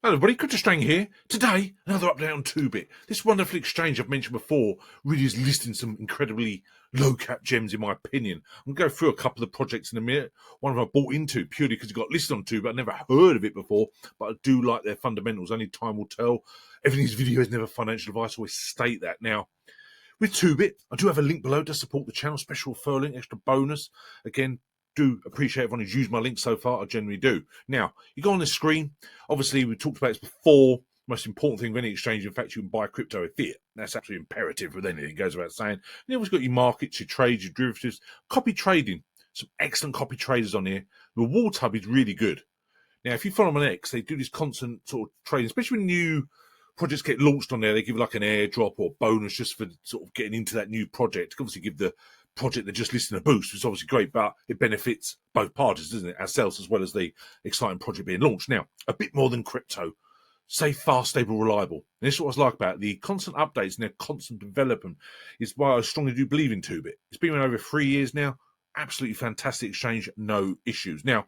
Hello everybody, CryptoStrang here. Today, another update on Toobit. This wonderful exchange I've mentioned before really is listing some incredibly low-cap gems in my opinion. I'm going to go through a couple of the projects in a minute. One of them I bought into purely because it got listed on Toobit. I've never heard of it before, but I do like their fundamentals. Only time will tell. Everything in this video is never financial advice. I always state that. Now, with Toobit, I do have a link below to support the channel, special referral link, extra bonus. Again, do appreciate everyone who's used my link so far. I generally do. Now, you go on the screen. Obviously, we talked about this before. Most important thing with any exchange, in fact, you can buy crypto with fiat. That's absolutely imperative with anything. It goes without saying. And you've always got your markets, your trades, your derivatives, copy trading. Some excellent copy traders on here. The Reward Hub is really good. Now, if you follow them on X, they do this constant sort of trading, especially when new projects get launched on there. They give like an airdrop or bonus just for sort of getting into that new project. Obviously, give the project they're just listing a boost, which is obviously great, but it benefits both parties, doesn't it? Ourselves as well as the exciting project being launched. Now, a bit more than crypto. Safe, fast, stable, reliable. And this is what I like about it. The constant updates and their constant development is why I strongly do believe in Toobit. It's been around over 3 years now. Absolutely fantastic exchange, no issues. Now,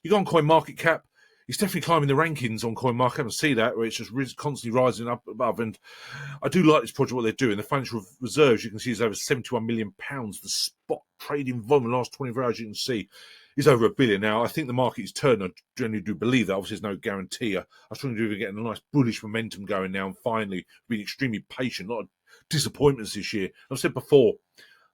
you go on CoinMarketCap. It's definitely climbing the rankings on CoinMarketCap and see that, where it's just constantly rising up above. And I do like this project, what they're doing. The financial reserves, you can see, is over £71 million. The spot trading volume in the last 24 hours, you can see, is over £1 billion. Now, I think the market is turned. I generally do believe that. Obviously, there's no guarantee. I strongly do getting a nice bullish momentum going now. And finally, being extremely patient. A lot of disappointments this year. I've said before,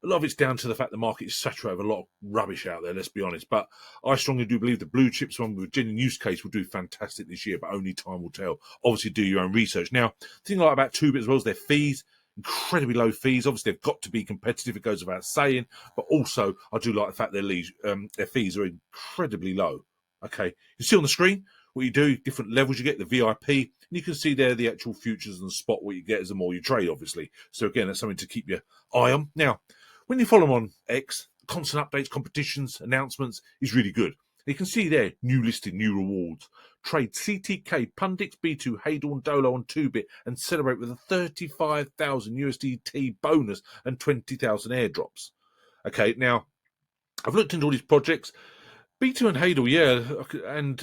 a lot of it's down to the fact the market is saturated with a lot of rubbish out there, let's be honest. But I strongly do believe the blue chips one with a genuine use case will do fantastic this year, but only time will tell. Obviously, do your own research. Now, the thing I like about Toobit as well is their fees, incredibly low fees. Obviously, they've got to be competitive, it goes without saying. But also, I do like the fact their fees are incredibly low. Okay, you see on the screen what you do, different levels you get, the VIP, and you can see there the actual futures and the spot what you get as the more you trade, obviously. So again, that's something to keep your eye on. Now, when you follow them on X, constant updates, competitions, announcements is really good. You can see there, new listing, new rewards. Trade CTK, PUNDIX, B2, HAEDL and DOLO on Toobit and celebrate with a 35,000 USDT bonus and 20,000 airdrops. Okay, now, I've looked into all these projects. B2 and HAEDL, yeah, and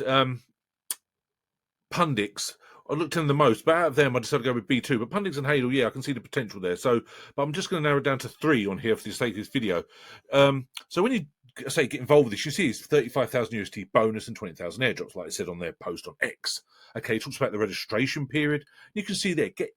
PUNDIX, I looked in the most, but out of them, I decided to go with B2. But PUNDIX and HAEDL, yeah, I can see the potential there. So, but I'm just going to narrow it down to 3 on here for the sake of this video. So when you say get involved with this, you see it's 35,000 USD bonus and 20,000 airdrops, like I said on their post on X. Okay, it talks about the registration period. You can see there, get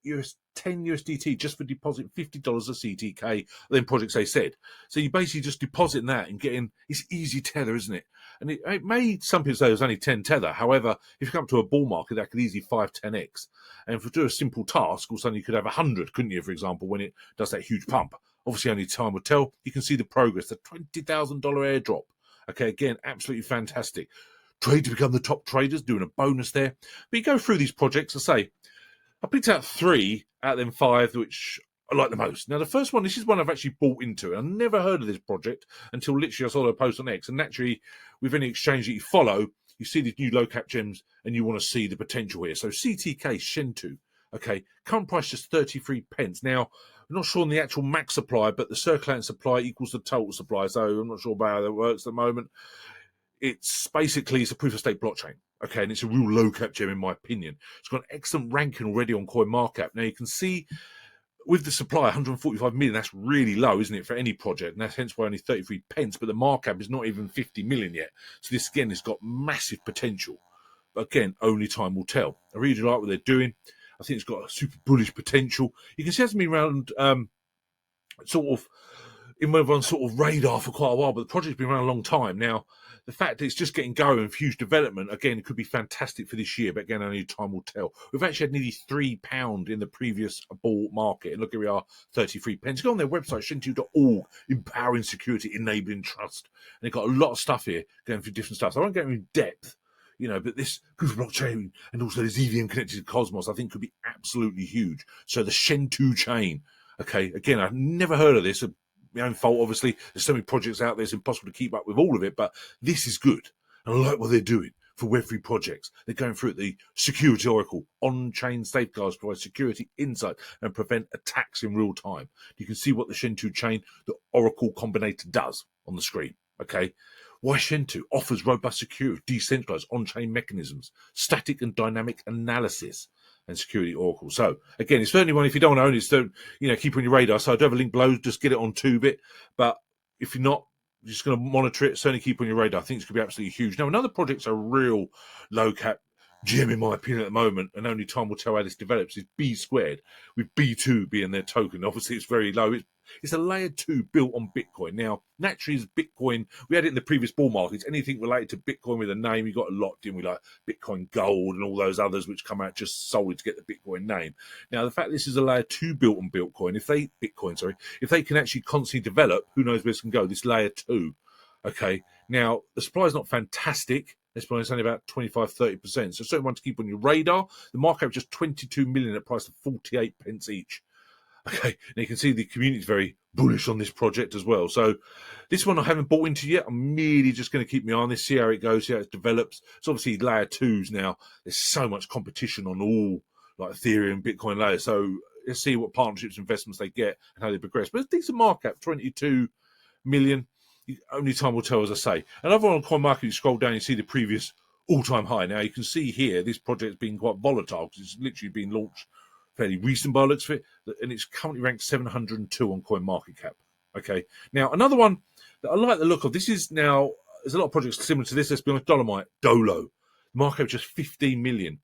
10 USDT just for depositing $50 of CTK, then projects they said. So you basically just deposit that and get in. It's easy tether, isn't it? And it may, some people say there's only 10 tether. However, if you come to a bull market, that could easily 5-10x. And if you do a simple task, all of a sudden you could have 100, couldn't you, for example, when it does that huge pump. Obviously, only time will tell. You can see the progress, the $20,000 airdrop. Okay, again, absolutely fantastic. Trade to become the top traders, doing a bonus there. But you go through these projects, I say, I picked out 3 out of them 5, which I like the most. Now, the first one, this is one I've actually bought into. I've never heard of this project until literally I saw a post on X. And naturally, with any exchange that you follow, you see these new low-cap gems and you want to see the potential here. So CTK, Shentu. Okay, current price just 33 pence. Now, I'm not sure on the actual max supply, but the circulating supply equals the total supply. So I'm not sure about how that works at the moment. It's basically, it's a proof of stake blockchain. Okay, and it's a real low cap gem in my opinion. It's got an excellent ranking already on CoinMarketCap. Now you can see with the supply, 145 million, that's really low, isn't it, for any project? And that's hence why only 33 pence, but the markup is not even 50 million yet. So this again has got massive potential. But again, only time will tell. I really like what they're doing. I think it's got a super bullish potential. You can see it hasn't been around sort of in everyone's sort of radar for quite a while, but the project's been around a long time. Now, the fact that it's just getting going with huge development, again, it could be fantastic for this year, but again, only time will tell. We've actually had nearly £3 in the previous bull market, and look, here we are, 33 pence. Go on their website, shentu.org, empowering security, enabling trust. And they've got a lot of stuff here going through different stuff. So I won't go in depth, you know, but this proof of blockchain and also this EVM connected to Cosmos, I think could be absolutely huge. So the Shentu chain, okay, again, I've never heard of this. My own fault, obviously. There's so many projects out there, it's impossible to keep up with all of it, but this is good. And I like what they're doing for Web3 projects. They're going through it, the security oracle, on-chain safeguards provide security insight and prevent attacks in real time. You can see what the Shentu chain, the oracle combinator does on the screen, okay? Why Shentu offers robust security, decentralized on-chain mechanisms, static and dynamic analysis, and security oracle. So again, it's certainly one if you don't want to own it, don't keep on your radar. So I do have a link below, just get it on Toobit. But if you're not just going to monitor it, certainly keep on your radar. I think it's going to be absolutely huge. Now, another project's a real low cap gem in my opinion at the moment, and only time will tell how this develops, is B squared, with B2 being their token. Obviously it's very low. It's a layer 2 built on Bitcoin. Now, naturally, as Bitcoin, we had it in the previous bull markets, anything related to Bitcoin with a name, you got locked in with like Bitcoin Gold and all those others which come out just solely to get the Bitcoin name. Now, the fact this is a layer 2 built on Bitcoin, if they can actually constantly develop, who knows where this can go, this layer 2. Okay, now, the supply is not fantastic. This one is only about 25-30%. So certainly one to keep on your radar. The market cap just 22 million at a price of 48 pence each. Okay, and you can see the community is very bullish on this project as well. So this one I haven't bought into yet. I'm merely just going to keep my eye on this, see how it goes, see how it develops. It's obviously layer 2s now. There's so much competition on all like Ethereum, Bitcoin layers. So let's see what partnerships, investments they get and how they progress. But it's a decent market cap, 22 million. Only time will tell, as I say. Another one on CoinMarket, you scroll down, you see the previous all-time high. Now, you can see here, this project's been quite volatile because it's literally been launched fairly recent by the looks of it, and it's currently ranked 702 on CoinMarketCap. Okay. Now, another one that I like the look of, this is now, there's a lot of projects similar to this. Let's be honest, DOLO. Market just 15 million.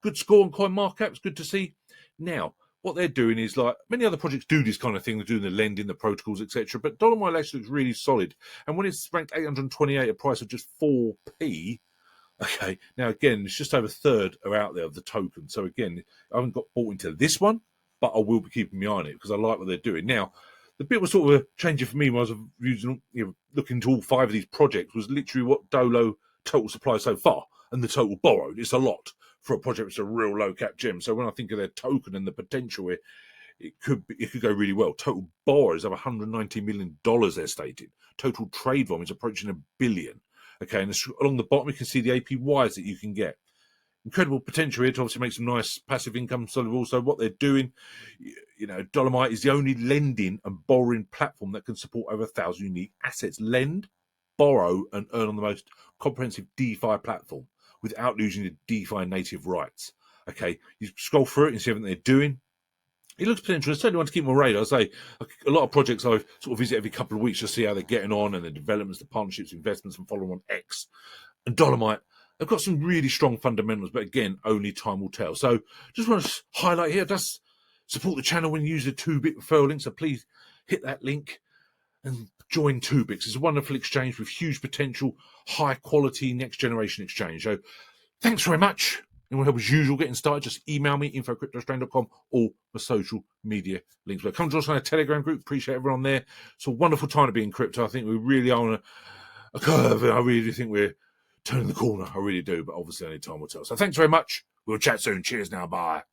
Good score on CoinMarketCap. It's good to see. Now, what they're doing is, like many other projects do this kind of thing, they're doing the lending, the protocols, etc. But Dollar actually looks really solid. And when it's ranked 828, a price of just 4p, okay, now again, it's just over a third are out there of the token. So again, I haven't got bought into this one, but I will be keeping my eye on it because I like what they're doing. Now, the bit was sort of a changing for me when I was using, looking into all 5 of these projects was literally what Dolo total supply so far and the total borrowed. It's a lot for a project that's a real low cap gem. So when I think of their token and the potential here, it could go really well. Total borrows of $190 million they're stated. Total trade volume is approaching $1 billion. Okay, and along the bottom you can see the APYs that you can get. Incredible potential here to obviously make some nice passive income. So also what they're doing, Dolomite is the only lending and borrowing platform that can support over 1,000 unique assets. Lend, borrow, and earn on the most comprehensive DeFi platform without losing the DeFi native rights. Okay, you scroll through it and see everything they're doing. It looks potential. I certainly want to keep my radar. I say a lot of projects I sort of visit every couple of weeks to see how they're getting on and the developments, the partnerships, investments, and follow on X. And Dolomite, they've got some really strong fundamentals, but again, only time will tell. So just want to highlight here, just support the channel when you use the Toobit referral link. So please hit that link and join Toobit. It's a wonderful exchange with huge potential, high quality, next generation exchange. So thanks very much. Anyone help as usual getting started, just email me, info@cryptostrang.com, or my social media links. But come join us on a Telegram group. Appreciate everyone there. It's a wonderful time to be in crypto. I think we really are on a curve, and I really think we're turning the corner. I really do, but obviously only time will tell. So thanks very much. We'll chat soon. Cheers now. Bye.